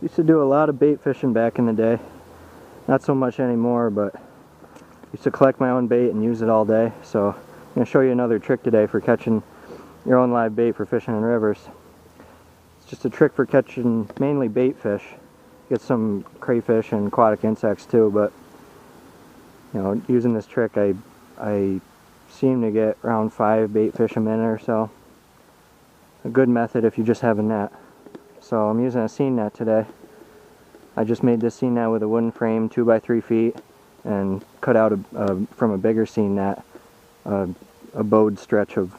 Used to do a lot of bait fishing back in the day. Not so much anymore, but used to collect my own bait and use it all day. So I'm going to show you another trick today for catching your own live bait for fishing in rivers. It's just a trick for catching mainly bait fish. Get some crayfish and aquatic insects too, but you know, using this trick I seem to get around 5 bait fish a minute or so. A good method if you just have a net. So I'm using a seine net today. I just made this seine net with a wooden frame, 2 by 3 feet, and cut out from a bigger seine net a bowed stretch of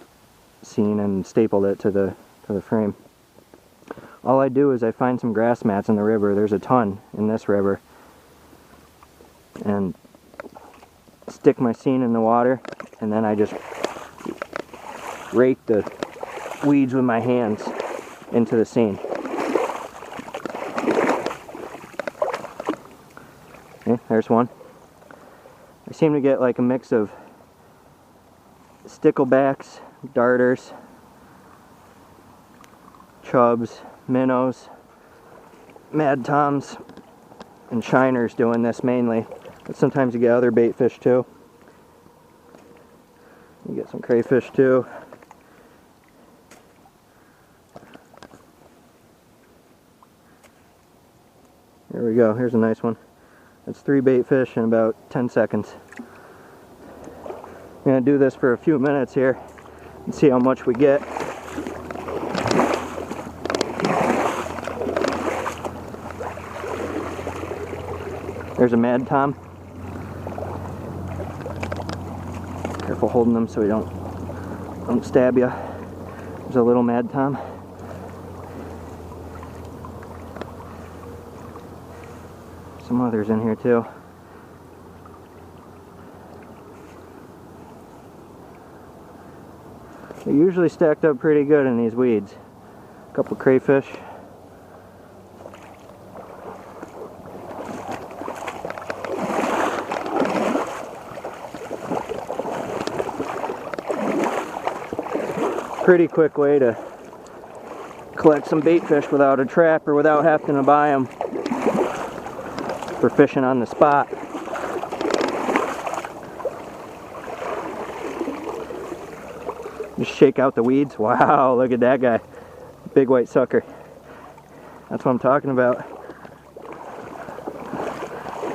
seine and stapled it to the frame. All I do is I find some grass mats in the river. There's a ton in this river, and stick my seine in the water, and then I just rake the weeds with my hands into the seine. Okay, there's one. I seem to get like a mix of sticklebacks, darters, chubs, minnows, madtoms, and shiners doing this mainly. But sometimes you get other bait fish too. You get some crayfish too. There we go, here's a nice one. That's 3 bait fish in about 10 seconds. I'm going to do this for a few minutes here and see how much we get. There's a madtom. Careful holding them so he don't stab you. There's a little madtom. Some others in here too. They're usually stacked up pretty good in these weeds. A couple crayfish. Pretty quick way to collect some bait fish without a trap or without having to buy them for fishing on the spot. Just shake out the weeds. Wow, look at that guy. Big white sucker. That's what I'm talking about.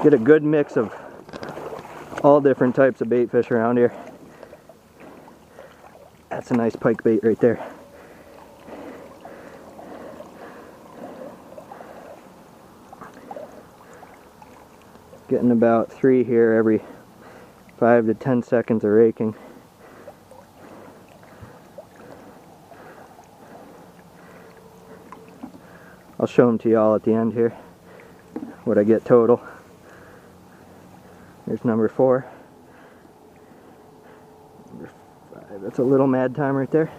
Get a good mix of all different types of bait fish around here. That's a nice pike bait right there. Getting about 3 here every 5 to 10 seconds of raking. I'll show them to y'all at the end here, what I get total. There's number 4. Number 5, that's a little madtom right there.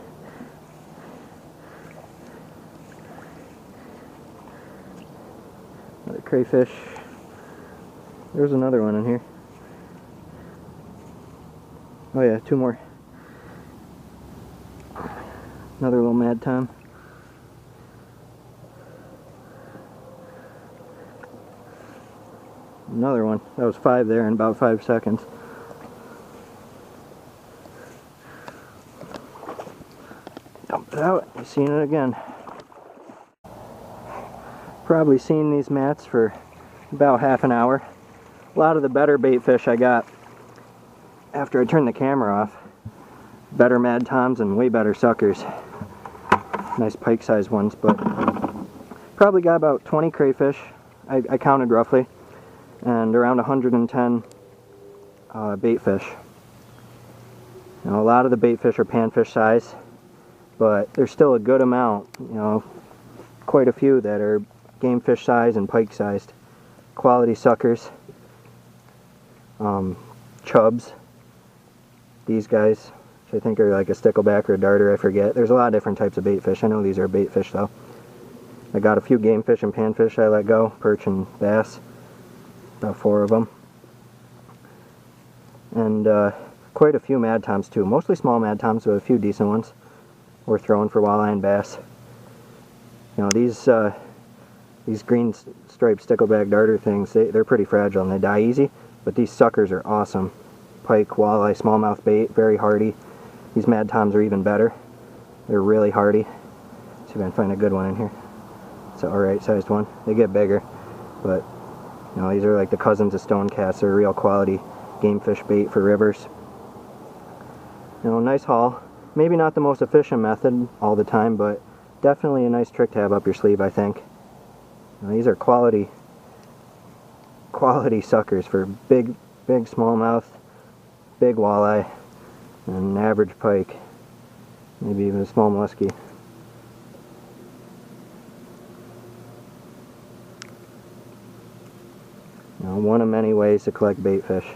Another crayfish. There's another one in here. Oh yeah, 2 more. Another little madtom. Another one. That was 5 there in about 5 seconds. Dump it out. You've seen it again. Probably seen these mats for about half an hour. A lot of the better bait fish I got after I turned the camera off. Better madtoms and way better suckers. Nice pike sized ones, but probably got about 20 crayfish. I counted roughly. And around 110 bait fish. You know, a lot of the bait fish are panfish size, but there's still a good amount, you know, quite a few that are game fish size and pike sized. Quality suckers. Chubs. These guys, which I think are like a stickleback or a darter, I forget. There's a lot of different types of bait fish. I know these are bait fish though. I got a few game fish and panfish I let go, perch and bass. About 4 of them. And quite a few madtoms too. Mostly small madtoms, but a few decent ones. We're throwing for walleye and bass. You know, these These green striped stickleback darter things, they're pretty fragile and they die easy, but these suckers are awesome. Pike, walleye, smallmouth bait, very hardy. These Madtoms are even better. They're really hardy. See if I can find a good one in here. It's an alright sized one. They get bigger, but you know, these are like the cousins of stone cats. They're real quality game fish bait for rivers. You know, nice haul. Maybe not the most efficient method all the time, but definitely a nice trick to have up your sleeve, I think. You know, these are quality suckers for big smallmouth, big walleye, and an average pike, maybe even a small muskie. You know, one of many ways to collect bait fish.